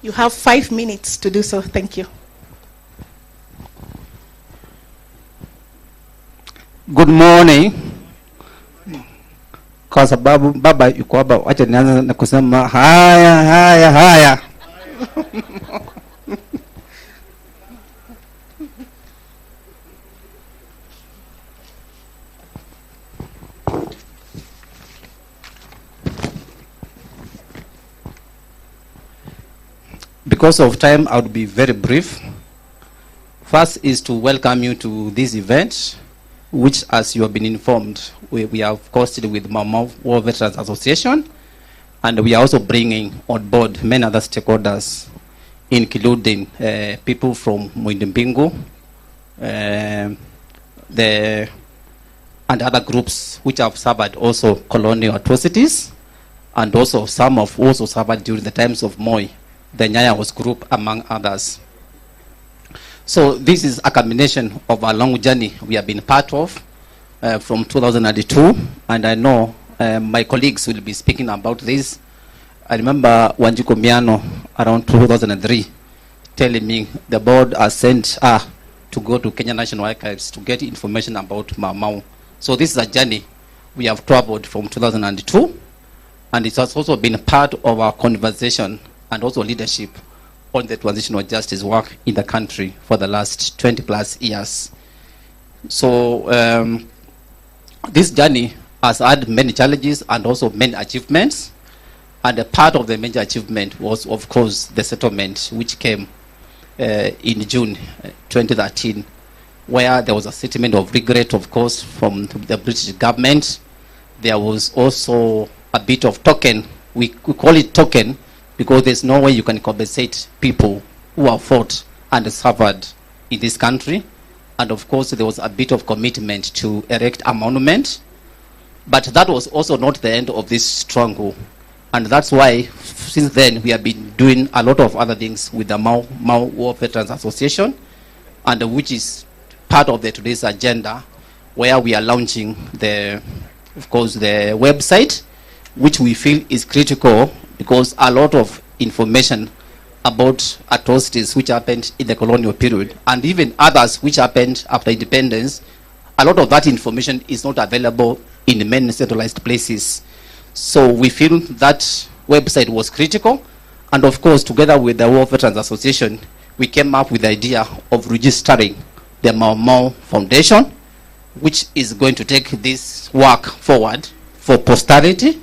You have 5 minutes to do so. Thank you. Good morning. Kwa sababu baba yuko hapa, wacha nianze na kusema haya. Because of time, I would be very brief. First is to welcome you to this event, which, as you have been informed, we have hosted with Mama War Veterans Association, and we are also bringing on board many other stakeholders, including people from Mutembei, and other groups which have suffered also colonial atrocities, and also some have also suffered during the times of Moi, the Nyayos group, among others. So this is a combination of a long journey we have been part of from 2002, and I know my colleagues will be speaking about this. I remember Wanjiku Miano around 2003 telling me the board has sent her to go to Kenya National Archives to get information about Mau. So this is a journey we have traveled from 2002, and it has also been part of our conversation and also leadership on the transitional justice work in the country for the last 20 plus years. So this journey has had many challenges and also many achievements, and a part of the major achievement was, of course, the settlement which came in June 2013, where there was a statement of regret, of course, from the British government. There was also a bit of token, we call it token, because there's no way you can compensate people who have fought and suffered in this country. And of course, there was a bit of commitment to erect a monument. But that was also not the end of this struggle. And that's why, since then, we have been doing a lot of other things with the Mau War Veterans Association, and which is part of today's agenda, where we are launching of course, the website, which we feel is critical, because a lot of information about atrocities which happened in the colonial period, and even others which happened after independence, a lot of that information is not available in many centralized places. So we feel that website was critical, and of course, together with the War Veterans Association, we came up with the idea of registering the Mau Foundation, which is going to take this work forward for posterity.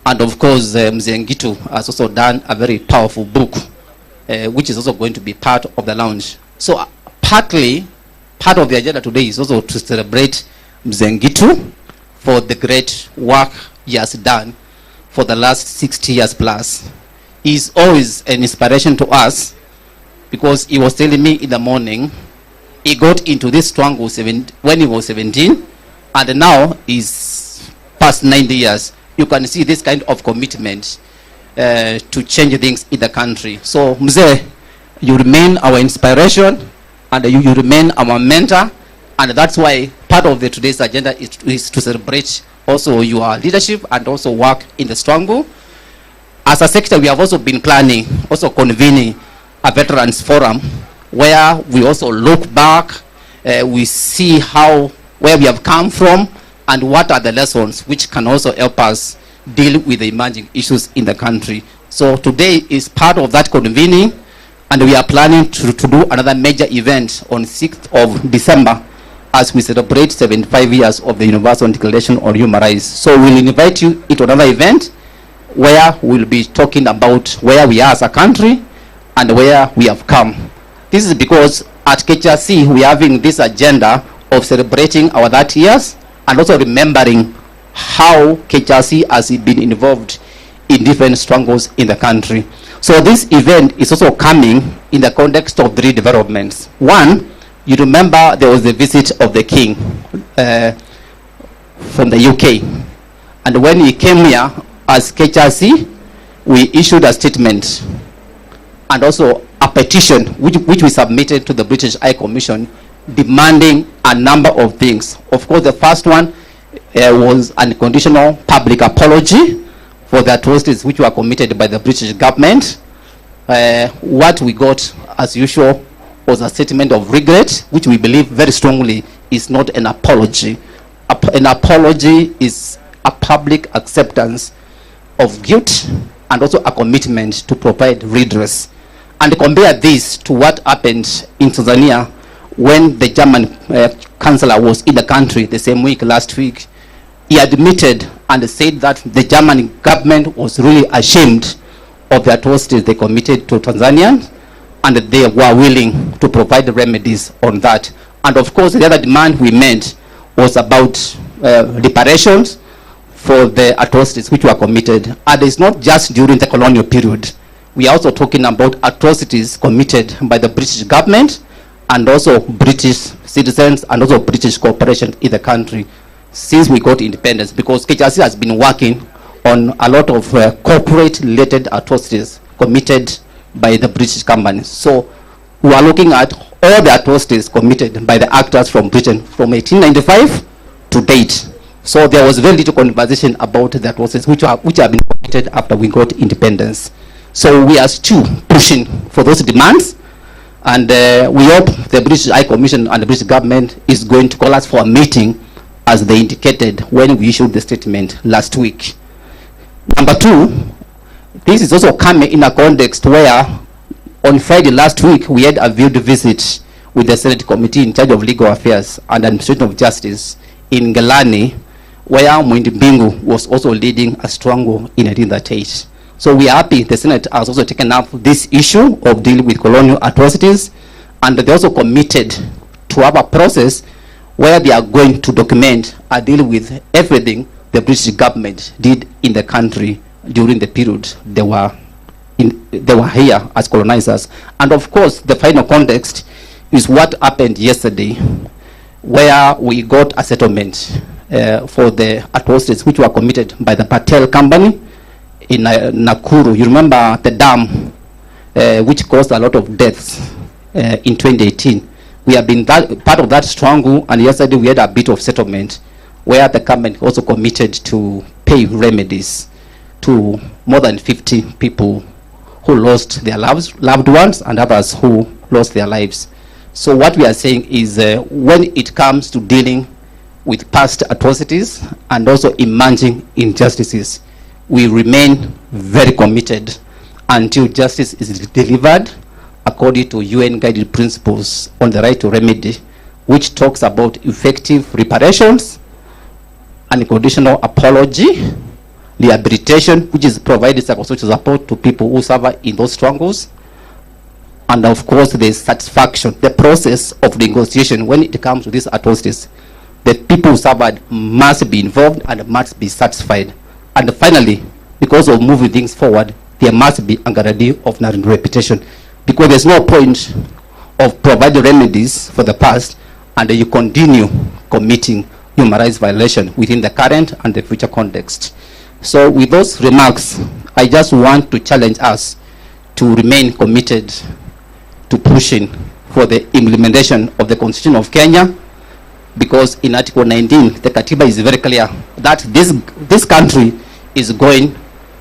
And of course, Mzee Ngitu has also done a very powerful book, which is also going to be part of the launch. So partly, part of the agenda today is also to celebrate Mzee Ngitu for the great work he has done for the last 60 years plus. He's always an inspiration to us, because he was telling me in the morning, he got into this struggle when he was 17, and now he's past 90 years. You can see this kind of commitment to change things in the country. So, Mzee, you remain our inspiration, and you remain our mentor, and that's why part of today's agenda is to celebrate also your leadership and also work in the struggle. As a sector, we have also been planning, also convening a veterans forum, where we also look back, we see where we have come from, and what are the lessons which can also help us deal with the emerging issues in the country. So today is part of that convening, and we are planning to do another major event on 6th of December as we celebrate 75 years of the Universal Declaration on Human Rights. So we'll invite you into another event where we'll be talking about where we are as a country and where we have come. This is because at KHRC we are having this agenda of celebrating our 30 years and also remembering how KHRC has been involved in different struggles in the country. So this event is also coming in the context of 3 developments. One, you remember there was the visit of the King from the UK. And when he came here as KHRC, we issued a statement and also a petition which we submitted to the British High Commission demanding a number of things. Of course, the first one was unconditional public apology for the atrocities which were committed by the British government. what we got, as usual, was a statement of regret, which we believe very strongly is not an apology. An apology is a public acceptance of guilt and also a commitment to provide redress. And compare this to what happened in Tanzania when the German chancellor was in the country the same week, last week. He admitted and said that the German government was really ashamed of the atrocities they committed to Tanzanians, and they were willing to provide remedies on that. And of course, the other demand we made was about reparations for the atrocities which were committed. And it's not just during the colonial period. We are also talking about atrocities committed by the British government and also British citizens and also British corporations in the country since we got independence, because KHRC has been working on a lot of corporate-related atrocities committed by the British companies. So we are looking at all the atrocities committed by the actors from Britain from 1895 to date. So there was very little conversation about the atrocities which have been committed after we got independence. So we are still pushing for those demands, and we hope the British High Commission and the British government is going to call us for a meeting as they indicated when we issued the statement last week. Number two, this is also coming in a context where on Friday last week we had a field visit with the Senate Committee in charge of Legal Affairs and Administration of Justice in Ngelani, where Mwenye was also leading a struggle in 1938. So we are happy the Senate has also taken up this issue of dealing with colonial atrocities, and they also committed to have a process where they are going to document and deal with everything the British government did in the country during the period they were here as colonizers. And of course, the final context is what happened yesterday, where we got a settlement for the atrocities which were committed by the Patel company in Nakuru. You remember the dam which caused a lot of deaths in 2018. We have been part of that struggle, and yesterday we had a bit of settlement where the government also committed to pay remedies to more than 50 people who lost their loved ones and others who lost their lives. So what we are saying is when it comes to dealing with past atrocities and also emerging injustices, we remain very committed until justice is delivered according to UN guided principles on the right to remedy, which talks about effective reparations, unconditional apology, rehabilitation, which is providing psychosocial support to people who suffer in those struggles, and of course the satisfaction, the process of negotiation when it comes to these atrocities. The people who suffered must be involved and must be satisfied. And finally, because of moving things forward, there must be a guarantee of national reputation, because there's no point of providing remedies for the past and you continue committing human rights violation within the current and the future context. So with those remarks, I just want to challenge us to remain committed to pushing for the implementation of the Constitution of Kenya, because in Article 19, the Katiba is very clear that this country is going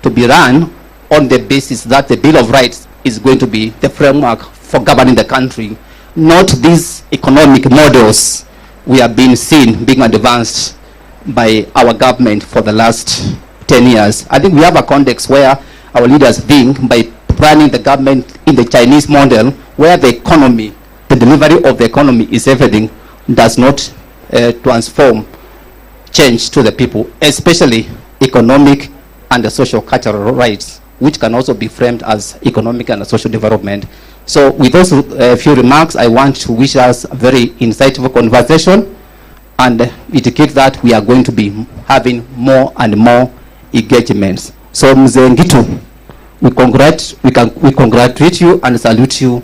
to be run on the basis that the Bill of Rights is going to be the framework for governing the country, not these economic models we have been seeing being advanced by our government for the last 10 years. I think we have a context where our leaders think by running the government in the Chinese model, where the economy, the delivery of the economy is everything, does not transform change to the people, especially economic and the social cultural rights, which can also be framed as economic and social development. So with those few remarks, I want to wish us a very insightful conversation and indicate that we are going to be having more and more engagements. So Mzee Ngitu, we congratulate you and salute you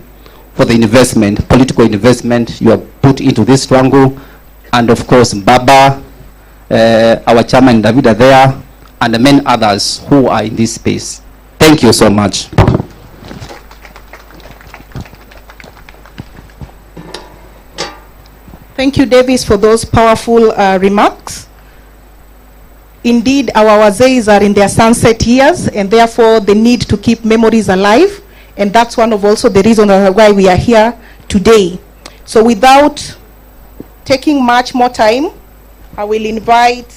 for the investment, political investment you have put into this struggle, and of course Baba, our chairman David are there, and the many others who are in this space. Thank you so much. Thank you, Davis, for those powerful remarks. Indeed, our wazees are in their sunset years, and therefore the need to keep memories alive And that's one of also the reasons why we are here today. So without taking much more time, I will invite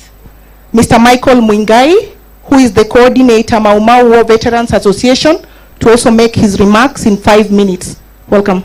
Mr. Michael Mwenye, who is the coordinator, Mau Mau War Veterans Association, to also make his remarks in 5 minutes. Welcome.